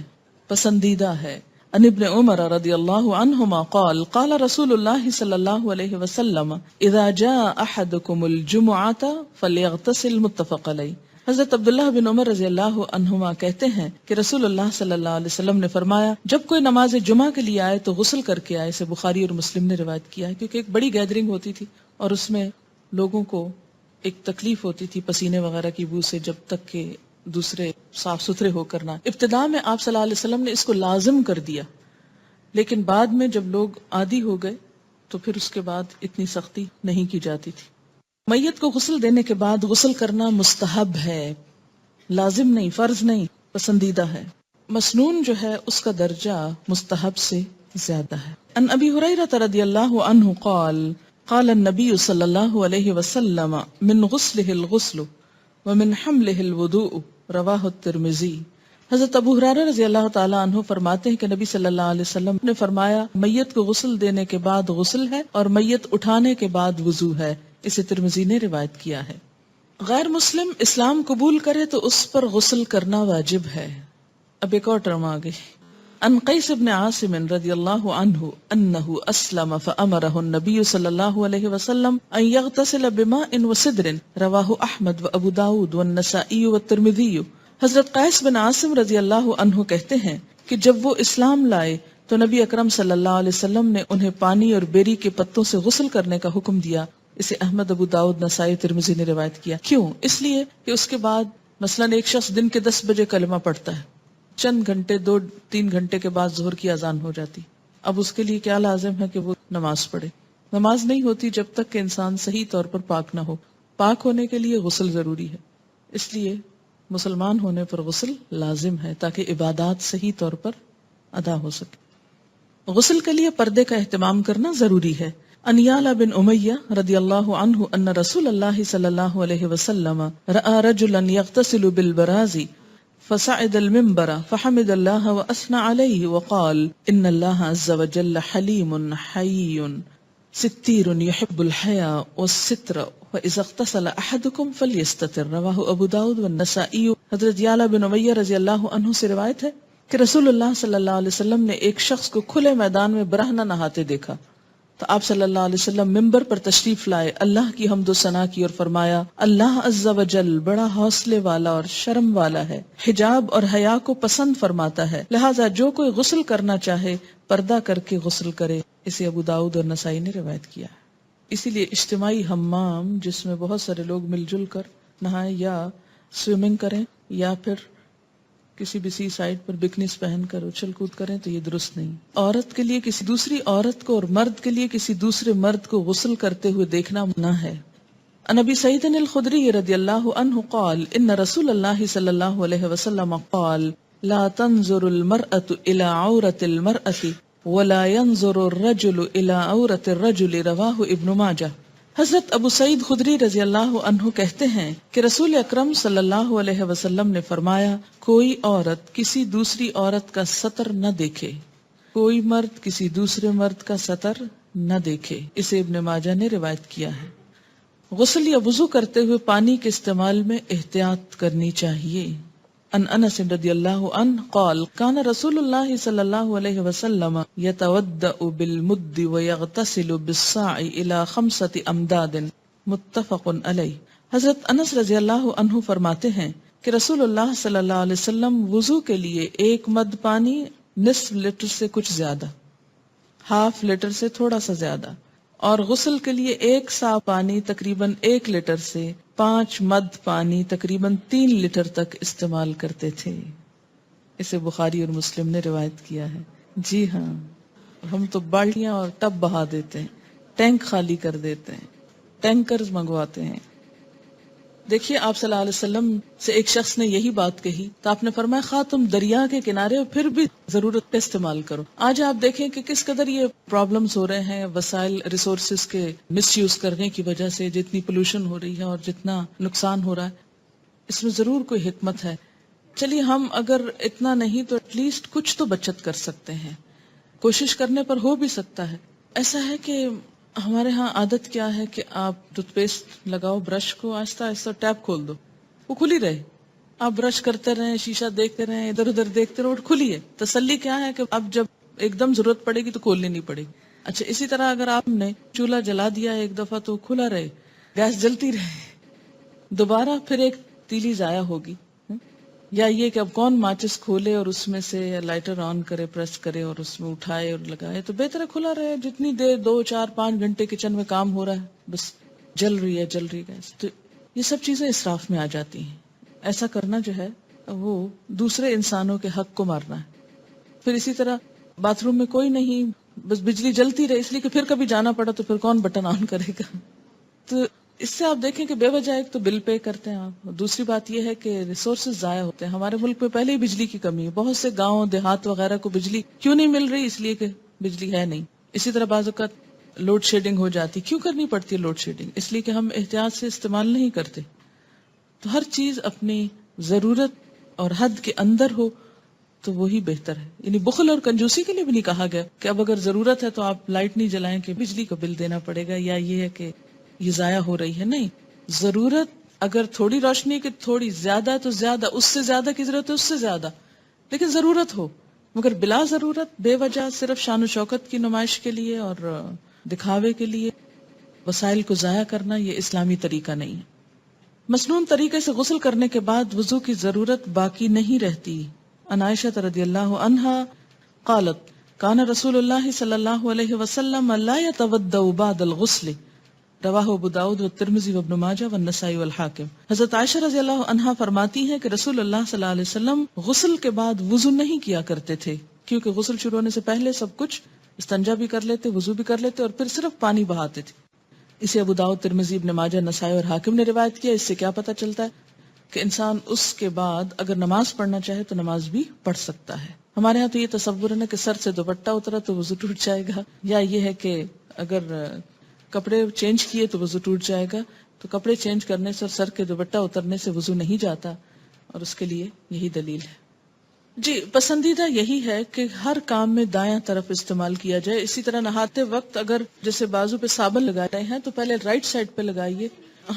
پسندیدہ ہے. ان ابن عمر رضی اللہ عنہما قال قال رسول اللہ صلی اللہ علیہ وسلم اذا جاء احدکم الجمعة فلیغتسل متفق علیہ. حضرت عبداللہ بن عمر رضی اللہ عنہما کہتے ہیں کہ رسول اللہ صلی اللہ علیہ وسلم نے فرمایا جب کوئی نماز جمعہ کے لیے آئے تو غسل کر کے آئے. اسے بخاری اور مسلم نے روایت کیا ہے کیونکہ ایک بڑی گیدرنگ ہوتی تھی اور اس میں لوگوں کو ایک تکلیف ہوتی تھی پسینے وغیرہ کی بو سے، جب تک کہ دوسرے صاف ستھرے ہو کرنا. ابتداء میں آپ صلی اللہ علیہ وسلم نے اس کو لازم کر دیا، لیکن بعد میں جب لوگ عادی ہو گئے تو پھر اس کے بعد اتنی سختی نہیں کی جاتی تھی. میت کو غسل دینے کے بعد غسل کرنا مستحب ہے، لازم نہیں، فرض نہیں، پسندیدہ ہے. مسنون جو ہے اس کا درجہ مستحب سے زیادہ ہے. ان ابی ہریرہ رضی اللہ عنہ قال قال النبی صلی اللہ علیہ وسلم من غسلہ الغسل ومن حملہ الوضوء رواہ الترمذی. حضرت ابو ہریرہ رضی اللہ تعالی عنہ فرماتے ہیں کہ نبی صلی اللہ علیہ وسلم نے فرمایا میت کو غسل دینے کے بعد غسل ہے اور میت اٹھانے کے بعد وضو ہے. اسے ترمذی نے روایت کیا ہے. غیر مسلم اسلام قبول کرے تو اس پر غسل کرنا واجب ہے. اب ایک اور ٹرم آگے. ان قیس بن عاصم رضی اللہ عنہ انہ اسلم فامرہ النبی صلی اللہ علیہ وسلم ان یغتسل بماء وسدر رواہ احمد و ابو داود والنسائی والترمذی. حضرت قیس بن عاصم رضی اللہ عنہ کہتے ہیں کہ جب وہ اسلام لائے تو نبی اکرم صلی اللہ علیہ وسلم نے انہیں پانی اور بیری کے پتوں سے غسل کرنے کا حکم دیا. اسے احمد، ابو داؤد، نسائی، ترمذی نے روایت کیا. کیوں؟ اس لیے کہ اس کے بعد مثلا ایک شخص دن کے 10 بجے کلمہ پڑھتا ہے، چند گھنٹے 2-3 گھنٹے کے بعد ظہر کی اذان ہو جاتی. اب اس کے لیے کیا لازم ہے کہ وہ نماز پڑھے. نماز نہیں ہوتی جب تک کہ انسان صحیح طور پر پاک نہ ہو. پاک ہونے کے لیے غسل ضروری ہے. اس لیے مسلمان ہونے پر غسل لازم ہے تاکہ عبادات صحیح طور پر ادا ہو سکے. غسل کے لیے پردے کا اہتمام کرنا ضروری ہے. ان یعلا بن امیہ رضی اللہ عنہ ان رسول اللہ صلی اللہ علیہ وسلم رأى رجلا يغتسل بالبراز فصعد المنبر فحمد الله واثنى عليه وقال ان الله عز وجل حليم حي ستير يحب الحياء والستر فاذا اغتسل احدكم فليستتر. رواه ابو داود والنسائی. حضرت یعلا بن امیہ رضی اللہ عنہ سے روایت ہے کہ رسول اللہ صلی اللہ علیہ وسلم نے ایک شخص کو کھلے میدان میں برہنہ نہاتے دیکھا تو آپ صلی اللہ علیہ وسلم ممبر پر تشریف لائے، اللہ کی حمد و ثنا کی اور فرمایا اللہ عز و جل بڑا حوصلے والا اور شرم والا ہے، حجاب اور حیا کو پسند فرماتا ہے، لہٰذا جو کوئی غسل کرنا چاہے پردہ کر کے غسل کرے. اسے ابو داؤد اور نسائی نے روایت کیا ہے. اسی لیے اجتماعی حمام جس میں بہت سارے لوگ مل جل کر نہائیں یا سوئمنگ کریں یا پھر کسی بھی سی سائڈ پر بکنیز پہن کر اچھل کود کریں تو یہ درست نہیں. عورت کے لیے کسی دوسری عورت کو اور مرد کے لیے کسی دوسرے مرد کو غسل کرتے ہوئے دیکھنا منع ہے. عن ابی سعید الخدری رضی اللہ عنہ قال ان رسول اللہ صلی اللہ علیہ وسلم قال لا تنظر المرأة الى عورة المرأة ولا ينظر الرجل الى عورة الرجل. رواہ ابن ماجہ. حضرت ابو سعید خدری رضی اللہ عنہ کہتے ہیں کہ رسول اکرم صلی اللہ علیہ وسلم نے فرمایا کوئی عورت کسی دوسری عورت کا سطر نہ دیکھے، کوئی مرد کسی دوسرے مرد کا سطر نہ دیکھے. اسے ابن ماجہ نے روایت کیا ہے. غسل یا وضو کرتے ہوئے پانی کے استعمال میں احتیاط کرنی چاہیے. ان انس رضی اللہ عنہ قال کان رسول اللہ صلی اللہ علیہ وسلم یتودأ بالمد ویغتسل بالصاع الى 5 امداد. متفق علیہ. حضرت انس رضی اللہ عنہ فرماتے ہیں کہ رسول اللہ صلی اللہ علیہ وسلم وضو کے لیے 1 مد پانی نصف لیٹر سے کچھ زیادہ، ½ لیٹر سے تھوڑا سا زیادہ، اور غسل کے لیے 1 سا پانی تقریباً 1 لیٹر سے 5 مد پانی تقریباً 3 لیٹر تک استعمال کرتے تھے. اسے بخاری اور مسلم نے روایت کیا ہے. جی ہاں، ہم تو بالٹیاں اور ٹب بہا دیتے ہیں، ٹینک خالی کر دیتے ہیں، ٹینکرز منگواتے ہیں. دیکھیے آپ صلی اللہ علیہ وسلم سے ایک شخص نے یہی بات کہی تو آپ نے فرمایا خواہ تم دریا کے کنارے ہو پھر بھی ضرورت پہ استعمال کرو. آج آپ دیکھیں کہ کس قدر یہ پرابلمز ہو رہے ہیں وسائل ریسورسز کے مس یوز کرنے کی وجہ سے، جتنی پولوشن ہو رہی ہے اور جتنا نقصان ہو رہا ہے. اس میں ضرور کوئی حکمت ہے. چلیے ہم اگر اتنا نہیں تو ایٹ لیسٹ کچھ تو بچت کر سکتے ہیں، کوشش کرنے پر ہو بھی سکتا ہے. ایسا ہے کہ ہمارے ہاں عادت کیا ہے کہ آپ ٹوتھ پیسٹ لگاؤ، برش کو آہستہ آہستہ ٹیپ کھول دو، وہ کھلی رہے، آپ برش کرتے رہیں، شیشہ دیکھتے رہیں، ادھر ادھر دیکھتے رہو، کھلی ہے. تسلی کیا ہے کہ اب جب ایک دم ضرورت پڑے گی تو کھولنی نہیں پڑے گی. اچھا اسی طرح اگر آپ نے چولہا جلا دیا ایک دفعہ تو کھلا رہے، گیس جلتی رہے، دوبارہ پھر ایک تیلی ضائع ہوگی. یا یہ کہ اب کون ماچس کھولے اور اس میں سے لائٹر آن کرے، پریس کرے اور اس میں اٹھائے اور لگائے. تو بہتر ہے کھلا رہے، جتنی دیر 2 4 5 گھنٹے کچن میں کام ہو رہا ہے بس جل رہی ہے گیس. تو یہ سب چیزیں اسراف میں آ جاتی ہیں. ایسا کرنا جو ہے وہ دوسرے انسانوں کے حق کو مارنا ہے. پھر اسی طرح باتھ روم میں کوئی نہیں، بس بجلی جلتی رہے، اس لیے کہ پھر کبھی جانا پڑا تو پھر کون بٹن آن کرے گا. تو اس سے آپ دیکھیں کہ بے وجہ ایک تو بل پے کرتے ہیں آپ، دوسری بات یہ ہے کہ ریسورسز ضائع ہوتے ہیں. ہمارے ملک میں پہلے ہی بجلی کی کمی ہے، بہت سے گاؤں دیہات وغیرہ کو بجلی کیوں نہیں مل رہی؟ اس لیے کہ بجلی ہے نہیں. اسی طرح بعض اوقات لوڈ شیڈنگ ہو جاتی. کیوں کرنی پڑتی ہے لوڈ شیڈنگ؟ اس لیے کہ ہم احتیاط سے استعمال نہیں کرتے. تو ہر چیز اپنی ضرورت اور حد کے اندر ہو تو وہی بہتر ہے. یعنی بخل اور کنجوسی کے لیے بھی نہیں کہا گیا کہ اب اگر ضرورت ہے تو آپ لائٹ نہیں جلائیں کہ بجلی کا بل دینا پڑے گا، یا یہ ہے کہ یہ ضائع ہو رہی ہے. نہیں، ضرورت اگر تھوڑی روشنی کی تھوڑی زیادہ تو زیادہ، اس سے زیادہ کی ضرورت ہے اس سے زیادہ، لیکن ضرورت ہو. مگر بلا ضرورت بے وجہ صرف شان و شوکت کی نمائش کے لیے اور دکھاوے کے لیے وسائل کو ضائع کرنا یہ اسلامی طریقہ نہیں ہے. مسنون طریقے سے غسل کرنے کے بعد وضو کی ضرورت باقی نہیں رہتی عن عائشة رضی اللہ عنہا قالت کان رسول اللہ صلی اللہ علیہ وسلم لا يتوضأ بعد الغسل رواہ ابو داؤد والترمذی وابن ماجہ والنسائی والحاکم. حضرت عائشہ رضی اللہ عنہا فرماتی ہیں کہ رسول اللہ صلی اللہ علیہ وسلم غسل کے بعد وضو نہیں کیا کرتے تھے، کیونکہ غسل شروع ہونے سے پہلے سب کچھ استنجا بھی کر لیتے، وضو بھی کر لیتے اور پھر صرف پانی بہاتے تھے. اسے ابو داؤد، ترمذی، ابن ماجہ، نسائی اور حاکم نے روایت کیا. اس سے کیا پتہ چلتا ہے کہ انسان اس کے بعد اگر نماز پڑھنا چاہے تو نماز بھی پڑھ سکتا ہے. ہمارے ہاں تو یہ تصور ہے نا کہ سر سے دوپٹہ اترا تو وضو ٹوٹ جائے گا، یا یہ ہے کہ اگر کپڑے چینج کیے تو وضو ٹوٹ جائے گا. تو کپڑے چینج کرنے سے اور سر کے دوپٹہ اترنے سے وضو نہیں جاتا، اور اس کے لیے یہی دلیل ہے. جی، پسندیدہ یہی ہے کہ ہر کام میں دایاں طرف استعمال کیا جائے. اسی طرح نہاتے وقت اگر جیسے بازو پہ صابن لگا رہے ہیں تو پہلے رائٹ سائڈ پہ لگائیے،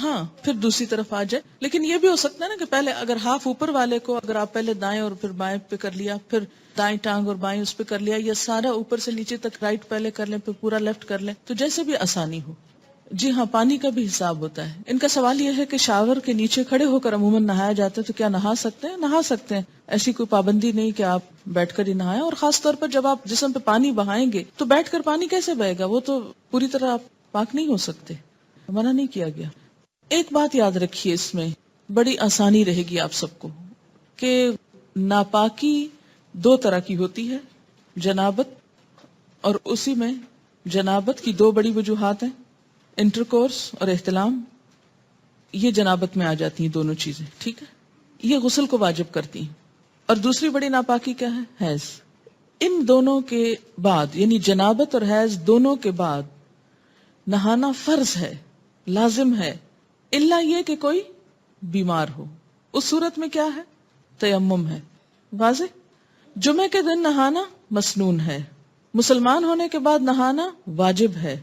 ہاں پھر دوسری طرف آ جائے. لیکن یہ بھی ہو سکتا ہے نا کہ پہلے اگر ہاف اوپر والے کو اگر آپ پہلے دائیں اور پھر بائیں پہ کر لیا، پھر دائیں ٹانگ اور بائیں اس پہ کر لیا، یا سارا اوپر سے نیچے تک رائٹ پہلے کر لیں پھر پورا لیفٹ کر لیں، تو جیسے بھی آسانی ہو. جی ہاں، پانی کا بھی حساب ہوتا ہے. ان کا سوال یہ ہے کہ شاور کے نیچے کھڑے ہو کر عموماً نہایا جاتا ہے تو کیا نہا سکتے ہیں؟ نہا سکتے ہیں، ایسی کوئی پابندی نہیں کہ آپ بیٹھ کر ہی نہائیں. اور خاص طور پر جب آپ جسم پہ پانی بہائیں گے تو بیٹھ کر پانی کیسے بہے گا؟ وہ تو پوری طرح آپ پاک نہیں ہو سکتے، منع نہیں کیا گیا. ایک بات یاد رکھیے، اس میں بڑی آسانی رہے گی آپ سب کو کہ ناپاکی دو طرح کی ہوتی ہے، جنابت، اور اسی میں جنابت کی دو بڑی وجوہات ہیں، انٹرکورس اور احتلام. یہ جنابت میں آ جاتی ہیں دونوں چیزیں، ٹھیک ہے، یہ غسل کو واجب کرتی ہیں. اور دوسری بڑی ناپاکی کیا ہے؟ حیض. ان دونوں کے بعد، یعنی جنابت اور حیض دونوں کے بعد نہانا فرض ہے، لازم ہے، الا یہ کہ کوئی بیمار ہو. اس صورت میں کیا ہے؟ تیمم ہے. واضح. جمعے کے دن نہانا مسنون ہے، مسلمان ہونے کے بعد نہانا واجب ہے،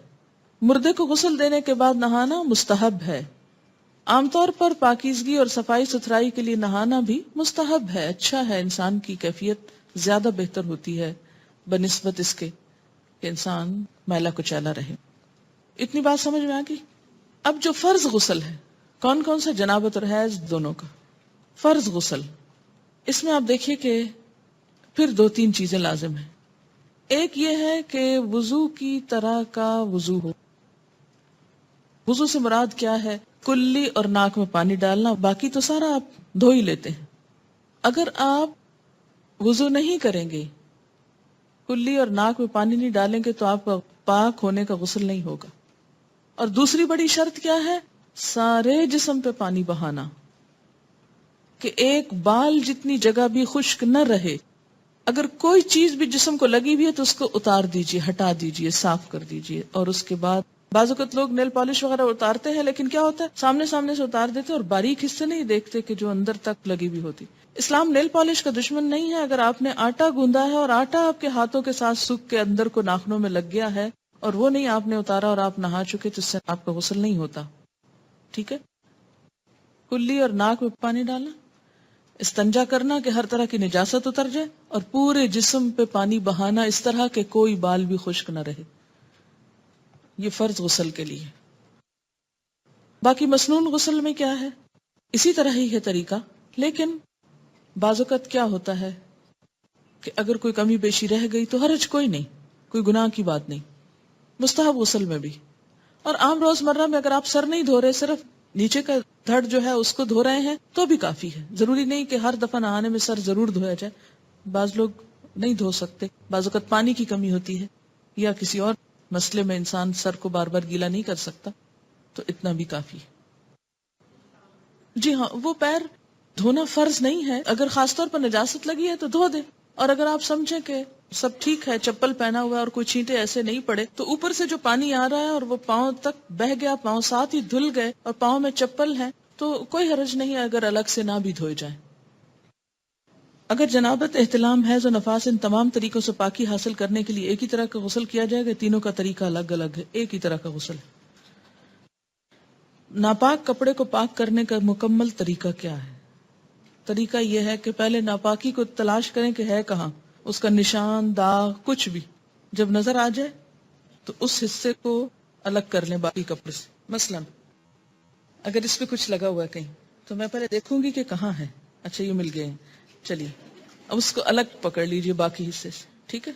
مردے کو غسل دینے کے بعد نہانا مستحب ہے. عام طور پر پاکیزگی اور صفائی ستھرائی کے لیے نہانا بھی مستحب ہے، اچھا ہے، انسان کی کیفیت زیادہ بہتر ہوتی ہے بنسبت اس کے کہ انسان میلا کچیلا رہے. اتنی بات سمجھ میں آ گئی؟ اب جو فرض غسل ہے، کون کون سا؟ جنابت اور حیض دونوں کا فرض غسل. اس میں آپ دیکھیے کہ پھر دو تین چیزیں لازم ہیں. ایک یہ ہے کہ وضو کی طرح کا وضو ہو. وضو سے مراد کیا ہے؟ کلی اور ناک میں پانی ڈالنا، باقی تو سارا آپ دھو ہی لیتے ہیں. اگر آپ وضو نہیں کریں گے، کلی اور ناک میں پانی نہیں ڈالیں گے تو آپ کا پاک ہونے کا غسل نہیں ہوگا. اور دوسری بڑی شرط کیا ہے؟ سارے جسم پہ پانی بہانا، کہ ایک بال جتنی جگہ بھی خشک نہ رہے. اگر کوئی چیز بھی جسم کو لگی ہوئی ہے تو اس کو اتار دیجئے، ہٹا دیجئے، صاف کر دیجئے. اور اس کے بعد بعض اوقات لوگ نیل پالش وغیرہ اتارتے ہیں، لیکن کیا ہوتا ہے سامنے سے اتار دیتے اور باریک حصے نہیں دیکھتے کہ جو اندر تک لگی ہوئی ہوتی. اسلام نیل پالش کا دشمن نہیں ہے. اگر آپ نے آٹا گوندا ہے اور آٹا آپ کے ہاتھوں کے ساتھ سوکھ کے اندر کو ناخنوں میں لگ گیا ہے اور وہ نہیں آپ نے اتارا اور آپ نہا چکے تو اس سے آپ کا غسل نہیں ہوتا. ٹھیک ہے. کلی اور ناک میں پانی ڈالنا، استنجا کرنا کہ ہر طرح کی نجاست اتر جائے، اور پورے جسم پہ پانی بہانا اس طرح کہ کوئی بال بھی خشک نہ رہے. یہ فرض غسل کے لیے. باقی مسنون غسل میں کیا ہے؟ اسی طرح ہی ہے طریقہ، لیکن بعض اوقات کیا ہوتا ہے کہ اگر کوئی کمی بیشی رہ گئی تو حرج کوئی نہیں، کوئی گناہ کی بات نہیں. مستحب غسل میں بھی. اور عام روزمرہ میں اگر آپ سر نہیں دھو رہے، صرف نیچے کا دھڑ جو ہے اس کو دھو رہے ہیں تو بھی کافی ہے. ضروری نہیں کہ ہر دفعہ نہانے میں سر ضرور دھویا جائے. بعض لوگ نہیں دھو سکتے، بعض اوقات پانی کی کمی ہوتی ہے یا کسی اور مسئلے میں انسان سر کو بار بار گیلا نہیں کر سکتا، تو اتنا بھی کافی ہے. جی ہاں، وہ پیر دھونا فرض نہیں ہے. اگر خاص طور پر نجاست لگی ہے تو دھو دے. اور اگر آپ سمجھیں کہ سب ٹھیک ہے، چپل پہنا ہوا ہے اور کوئی چھینٹے ایسے نہیں پڑے، تو اوپر سے جو پانی آ رہا ہے اور وہ پاؤں تک بہ گیا، پاؤں ساتھ ہی دھل گئے اور پاؤں میں چپل ہے، تو کوئی حرج نہیں ہے اگر الگ سے نہ بھی دھوئے جائیں. اگر جنابت، احتلام، حیض و نفاس ان تمام طریقوں سے پاکی حاصل کرنے کے لیے ایک ہی طرح کا غسل کیا جائے گا، تینوں کا طریقہ الگ الگ ہے، ایک ہی طرح کا غسل. ناپاک کپڑے کو پاک کرنے کا مکمل طریقہ کیا ہے؟ طریقہ یہ ہے کہ پہلے ناپاکی کو تلاش کریں کہ ہے کہاں، اس کا نشان، داغ، کچھ بھی جب نظر آ جائے تو اس حصے کو الگ کر لیں باقی کپڑے سے. مثلا اگر اس پہ کچھ لگا ہوا ہے کہیں تو میں پہلے دیکھوں گی کہ کہاں ہے. اچھا یہ مل گئے ہیں، چلیے اب اس کو الگ پکڑ لیجئے باقی حصے سے، ٹھیک ہے؟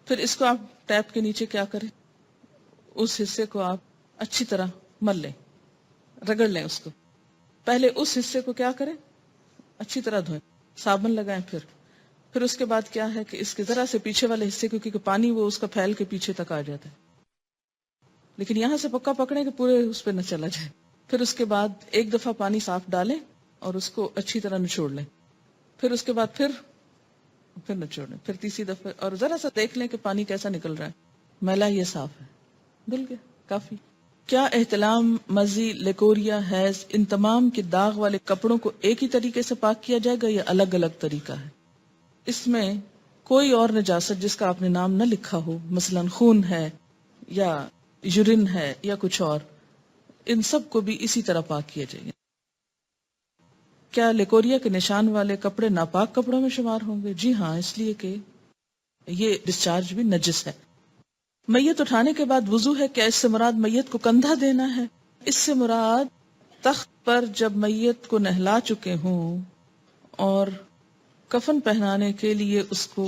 پھر اس کو آپ ٹیپ کے نیچے کیا کریں، اس حصے کو آپ اچھی طرح مل لیں، رگڑ لیں اس کو. پہلے اس حصے کو کیا کریں، اچھی طرح دھوئیں، صابن لگائیں. پھر اس کے بعد کیا ہے کہ اس کے ذرا سے پیچھے والے حصے کو، کیونکہ پانی وہ اس کا پھیل کے پیچھے تک آ جاتا ہے، لیکن یہاں سے پکا پکڑیں کہ پورے اس پہ نہ چلا جائے. پھر اس کے بعد ایک دفعہ پانی صاف ڈالیں اور اس کو اچھی طرح نچوڑ لیں. پھر اس کے بعد پھر نچوڑیں، پھر تیسری دفعہ، اور ذرا سا دیکھ لیں کہ پانی کیسا نکل رہا ہے، میلا یہ صاف ہے، دھل گیا کافی. کیا احتلام، مزی، لیکوریا، حیض، ان تمام کے داغ والے کپڑوں کو ایک ہی طریقے سے پاک کیا جائے گا یا الگ الگ طریقہ ہے؟ اس میں کوئی اور نجاست جس کا آپ نے نام نہ لکھا ہو، مثلا خون ہے یا یورین ہے یا کچھ اور، ان سب کو بھی اسی طرح پاک کیا جائے گا. کیا لیکوریا کے نشان والے کپڑے ناپاک کپڑوں میں شمار ہوں گے؟ جی ہاں، اس لیے کہ یہ ڈسچارج بھی نجس ہے. میت اٹھانے کے بعد وضو ہے، کیا اس سے مراد میت کو کندھا دینا ہے؟ اس سے مراد تخت پر جب میت کو نہلا چکے ہوں اور کفن پہنانے کے لیے اس کو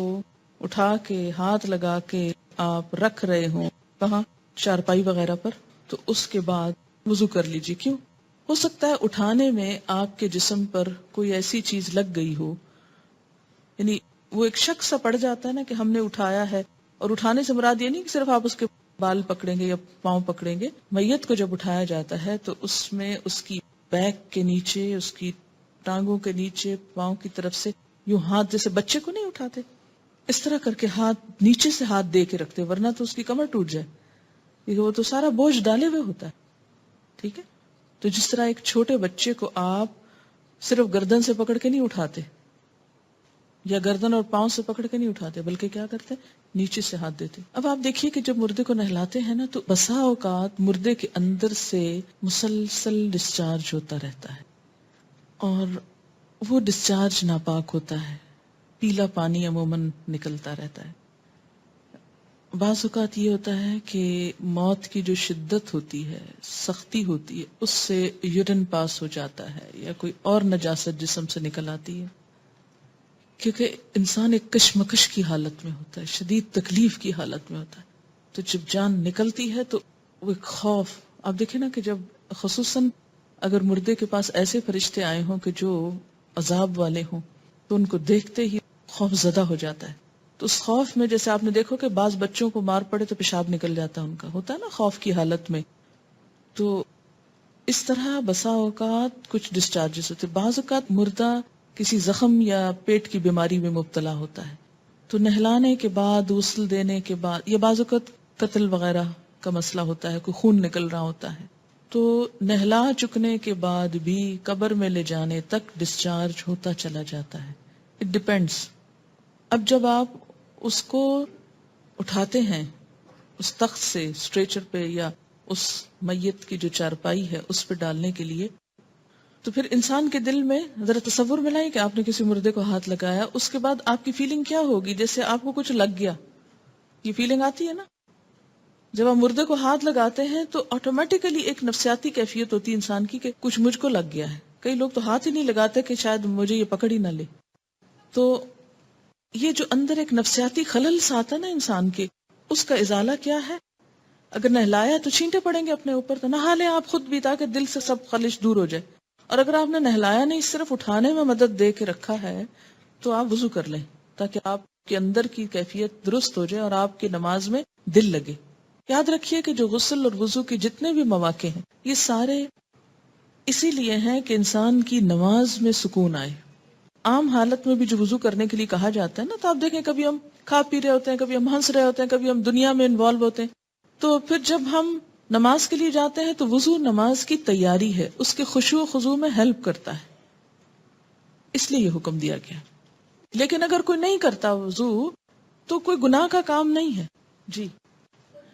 اٹھا کے ہاتھ لگا کے آپ رکھ رہے ہوں، کہاں، چارپائی وغیرہ پر، تو اس کے بعد وضو کر لیجیے. کیوں؟ ہو سکتا ہے اٹھانے میں آپ کے جسم پر کوئی ایسی چیز لگ گئی ہو، یعنی وہ ایک شک سا پڑ جاتا ہے نا کہ ہم نے اٹھایا ہے. اور اٹھانے سے مراد یہ نہیں کہ صرف آپ اس کے بال پکڑیں گے یا پاؤں پکڑیں گے. میت کو جب اٹھایا جاتا ہے تو اس میں اس کی بیک کے نیچے، اس کی ٹانگوں کے نیچے، پاؤں کی طرف سے یوں ہاتھ، جیسے بچے کو نہیں اٹھاتے اس طرح کر کے ہاتھ نیچے سے ہاتھ دے کے رکھتے، ورنہ تو اس کی کمر ٹوٹ جائے، کیونکہ وہ تو سارا بوجھ ڈالے ہوئے ہوتا ہے. ٹھیک ہے؟ تو جس طرح ایک چھوٹے بچے کو آپ صرف گردن سے پکڑ کے نہیں اٹھاتے یا گردن اور پاؤں سے پکڑ کے نہیں اٹھاتے، بلکہ کیا کرتے، نیچے سے ہاتھ دیتے. اب آپ دیکھیے کہ جب مردے کو نہلاتے ہیں نا، تو بسا اوقات مردے کے اندر سے مسلسل ڈسچارج ہوتا رہتا ہے اور وہ ڈسچارج ناپاک ہوتا ہے، پیلا پانی عموماً نکلتا رہتا ہے. بعض اوقات یہ ہوتا ہے کہ موت کی جو شدت ہوتی ہے، سختی ہوتی ہے، اس سے یورین پاس ہو جاتا ہے یا کوئی اور نجاست جسم سے نکل آتی ہے، کیونکہ انسان ایک کشمکش کی حالت میں ہوتا ہے، شدید تکلیف کی حالت میں ہوتا ہے. تو جب جان نکلتی ہے تو وہ ایک خوف، آپ دیکھیں نا کہ جب خصوصاً اگر مردے کے پاس ایسے فرشتے آئے ہوں کہ جو عذاب والے ہوں، تو ان کو دیکھتے ہی خوف زدہ ہو جاتا ہے. تو اس خوف میں، جیسے آپ نے دیکھو کہ بعض بچوں کو مار پڑے تو پیشاب نکل جاتا ہے، ان کا ہوتا ہے نا خوف کی حالت میں. تو اس طرح بسا اوقات کچھ ڈسچارجز ہوتے. بعض اوقات مردہ کسی زخم یا پیٹ کی بیماری میں مبتلا ہوتا ہے، تو نہلانے کے بعد، غسل دینے کے بعد، یا بعض اوقات قتل وغیرہ کا مسئلہ ہوتا ہے، کوئی خون نکل رہا ہوتا ہے، تو نہلا چکنے کے بعد بھی قبر میں لے جانے تک ڈسچارج ہوتا چلا جاتا ہے. It depends. اب جب آپ اس کو اٹھاتے ہیں اس تخت سے اسٹریچر پہ یا اس میت کی جو چارپائی ہے اس پہ ڈالنے کے لیے، تو پھر انسان کے دل میں ذرا تصور میں لائیں کہ آپ نے کسی مردے کو ہاتھ لگایا، اس کے بعد آپ کی فیلنگ کیا ہوگی؟ جیسے آپ کو کچھ لگ گیا، یہ فیلنگ آتی ہے نا. جب آپ مردے کو ہاتھ لگاتے ہیں تو آٹومیٹیکلی ایک نفسیاتی کیفیت ہوتی ہے انسان کی کہ کچھ مجھ کو لگ گیا ہے. کئی لوگ تو ہاتھ ہی نہیں لگاتے کہ شاید مجھے یہ پکڑ ہی نہ لے. تو یہ جو اندر ایک نفسیاتی خلل آتا ہے نا انسان کے، اس کا ازالہ کیا ہے؟ اگر نہلایا تو چھینٹے پڑیں گے اپنے اوپر، تو نہا لیں آپ خود بھی تاکہ دل سے سب خلش دور ہو جائے. اور اگر آپ نے نہلایا نہیں، صرف اٹھانے میں مدد دے کے رکھا ہے، تو آپ وضو کر لیں تاکہ آپ کے اندر کی کیفیت درست ہو جائے اور آپ کی نماز میں دل لگے. یاد رکھیے کہ جو غسل اور وضو کے جتنے بھی مواقع ہیں، یہ سارے اسی لیے ہیں کہ انسان کی نماز میں سکون آئے. عام حالت میں بھی جو وضو کرنے کے لیے کہا جاتا ہے نا، تو آپ دیکھیں کبھی ہم کھا پی رہے ہوتے ہیں، کبھی ہم ہنس رہے ہوتے ہیں، کبھی ہم دنیا میں انوالو ہوتے ہیں، تو پھر جب ہم نماز کے لیے جاتے ہیں تو وضو نماز کی تیاری ہے، اس کے خشوع و خضوع میں ہیلپ کرتا ہے، اس لیے یہ حکم دیا گیا. لیکن اگر کوئی نہیں کرتا وضو تو کوئی گناہ کا کام نہیں ہے. جی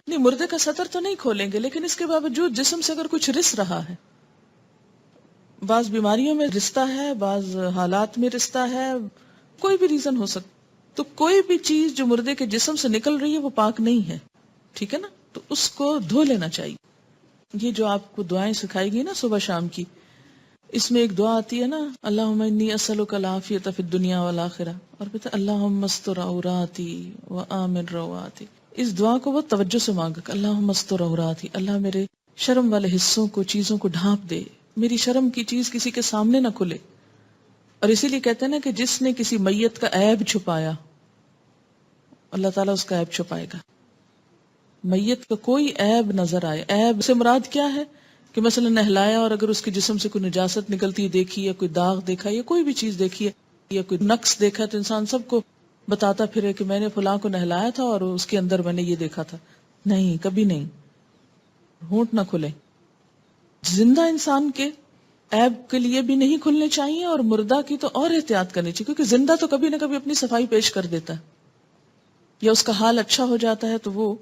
نہیں، مردے کا سطر تو نہیں کھولیں گے، لیکن اس کے باوجود جسم سے اگر کچھ رس رہا ہے، بعض بیماریوں میں رستا ہے، بعض حالات میں رستا ہے، کوئی بھی ریزن ہو سکتا، تو کوئی بھی چیز جو مردے کے جسم سے نکل رہی ہے وہ پاک نہیں ہے. ٹھیک ہے نا؟ تو اس کو دھو لینا چاہیے. یہ جو آپ کو دعائیں سکھائی گئی نا صبح شام کی، اس میں ایک دعا آتی ہے نا، اللہم انی اسألک العافیۃ فی الدنیا والآخرہ، اور پھر اللہم استر عوراتی وآمن رواتی. اس دعا کو وہ توجہ سے مانگا کہ اللہم استر عوراتی، اللہ میرے شرم والے حصوں کو، چیزوں کو ڈھانپ دے، میری شرم کی چیز کسی کے سامنے نہ کھلے. اور اسی لیے کہتے ہیں نا کہ جس نے کسی میت کا عیب چھپایا اللہ تعالیٰ اس کا عیب چھپائے گا. میت کا کوئی عیب نظر آئے، عیب سے مراد کیا ہے کہ مثلا نہلایا اور اگر اس کے جسم سے کوئی نجاست نکلتی دیکھی، یا کوئی داغ دیکھا، یا کوئی بھی چیز دیکھی ہے، یا کوئی نقص دیکھا، تو انسان سب کو بتاتا پھرے کہ میں نے فلاں کو نہلایا تھا اور اس کے اندر میں نے یہ دیکھا تھا. نہیں، کبھی نہیں، ہونٹ نہ کھلے. زندہ انسان کے عیب کے لیے بھی نہیں کھلنے چاہیے، اور مردہ کی تو اور احتیاط کرنی چاہیے، کیونکہ زندہ تو کبھی نہ کبھی اپنی صفائی پیش کر دیتا ہے، یا اس کا حال اچھا ہو جاتا ہے تو وہ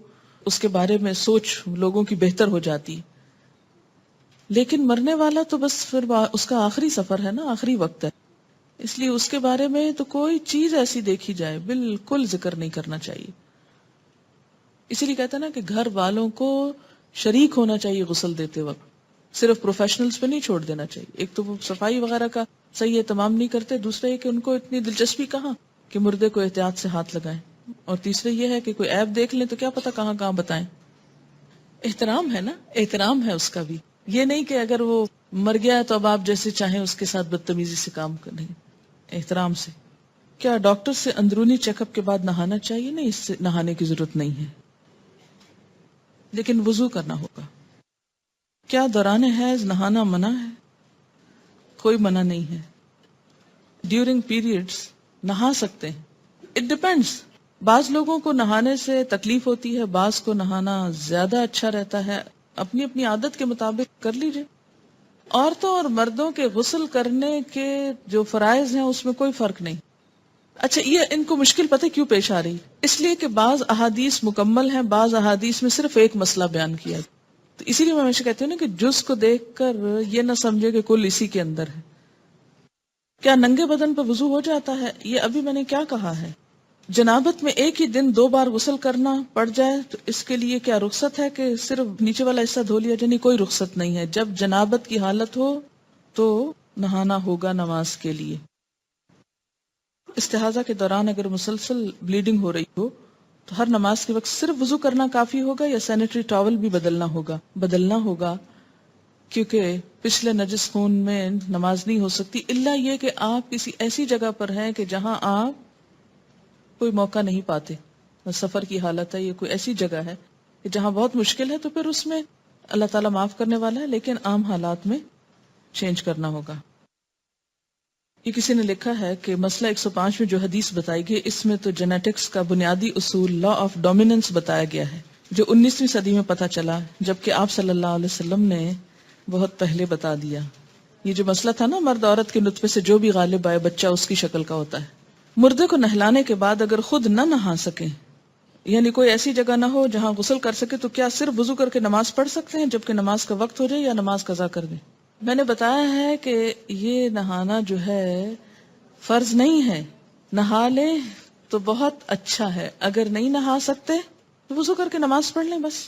اس کے بارے میں سوچ لوگوں کی بہتر ہو جاتی ہے. لیکن مرنے والا تو بس پھر اس کا آخری سفر ہے نا، آخری وقت ہے، اس لیے اس کے بارے میں تو کوئی چیز ایسی دیکھی جائے بالکل ذکر نہیں کرنا چاہیے. اسی لیے کہتے ہیں نا کہ گھر والوں کو شریک ہونا چاہیے غسل دیتے وقت، صرف پروفیشنلز پہ نہیں چھوڑ دینا چاہیے. ایک تو وہ صفائی وغیرہ کا صحیح اہتمام نہیں کرتے، دوسرا یہ کہ ان کو اتنی دلچسپی کہاں کہ مردے کو احتیاط سے ہاتھ لگائیں، اور تیسرا یہ ہے کہ کوئی عیب دیکھ لیں تو کیا پتا کہاں کہاں بتائیں. احترام ہے نا، احترام ہے اس کا بھی. یہ نہیں کہ اگر وہ مر گیا ہے تو اب آپ جیسے چاہیں اس کے ساتھ بدتمیزی سے کام کریں، احترام سے. کیا ڈاکٹر سے اندرونی چیک اپ کے بعد نہانا چاہیے؟ نہیں، اس سے نہانے کی ضرورت نہیں ہے، لیکن وضو کرنا ہوگا. کیا دوران حیض نہانا منع ہے؟ کوئی منع نہیں ہے. ڈیورنگ پیریڈز نہا سکتے ہیں. It depends. بعض لوگوں کو نہانے سے تکلیف ہوتی ہے، بعض کو نہانا زیادہ اچھا رہتا ہے. اپنی اپنی عادت کے مطابق کر لیجیے. عورتوں اور مردوں کے غسل کرنے کے جو فرائض ہیں اس میں کوئی فرق نہیں. اچھا، یہ ان کو مشکل پتہ کیوں پیش آ رہی؟ اس لیے کہ بعض احادیث مکمل ہیں، بعض احادیث میں صرف ایک مسئلہ بیان کیا. تو اسی لیے میں ہمیشہ کہتی ہوں نا کہ جز کو دیکھ کر یہ نہ سمجھے کہ کل اسی کے اندر ہے. کیا ننگے بدن پہ وضو ہو جاتا ہے؟ یہ ابھی میں نے کیا کہا ہے. جنابت میں ایک ہی دن 2 بار غسل کرنا پڑ جائے تو اس کے لیے کیا رخصت ہے کہ صرف نیچے والا حصہ دھو لیا جائے؟ نہیں، کوئی رخصت نہیں ہے. جب جنابت کی حالت ہو تو نہانا ہوگا نماز کے لیے. استحاضہ کے دوران اگر مسلسل بلیڈنگ ہو رہی ہو تو ہر نماز کے وقت صرف وضو کرنا کافی ہوگا یا سینیٹری ٹاول بھی بدلنا ہوگا کیونکہ پچھلے نجس خون میں نماز نہیں ہو سکتی، الا یہ کہ آپ کسی ایسی جگہ پر ہیں کہ جہاں آپ کوئی موقع نہیں پاتے، سفر کی حالت ہے، یہ کوئی ایسی جگہ ہے کہ جہاں بہت مشکل ہے، تو پھر اس میں اللہ تعالیٰ معاف کرنے والا ہے، لیکن عام حالات میں چینج کرنا ہوگا. یہ کسی نے لکھا ہے کہ مسئلہ 105 میں جو حدیث بتائی گئی اس میں تو جینیٹکس کا بنیادی اصول لا آف ڈومیننس بتایا گیا ہے جو 19ویں صدی میں پتہ چلا، جبکہ آپ صلی اللہ علیہ وسلم نے بہت پہلے بتا دیا. یہ جو مسئلہ تھا نا، مرد عورت کے نطفے سے جو بھی غالب آئے بچہ اس کی شکل کا ہوتا ہے. مردے کو نہلانے کے بعد اگر خود نہ نہا سکیں، یعنی کوئی ایسی جگہ نہ ہو جہاں غسل کر سکے، تو کیا صرف وضو کر کے نماز پڑھ سکتے ہیں جبکہ نماز کا وقت ہو جائے، یا نماز قضا کر دیں؟ میں نے بتایا ہے کہ یہ نہانا جو ہے فرض نہیں ہے. نہا لیں تو بہت اچھا ہے، اگر نہیں نہا سکتے تو وضو کر کے نماز پڑھ لیں بس.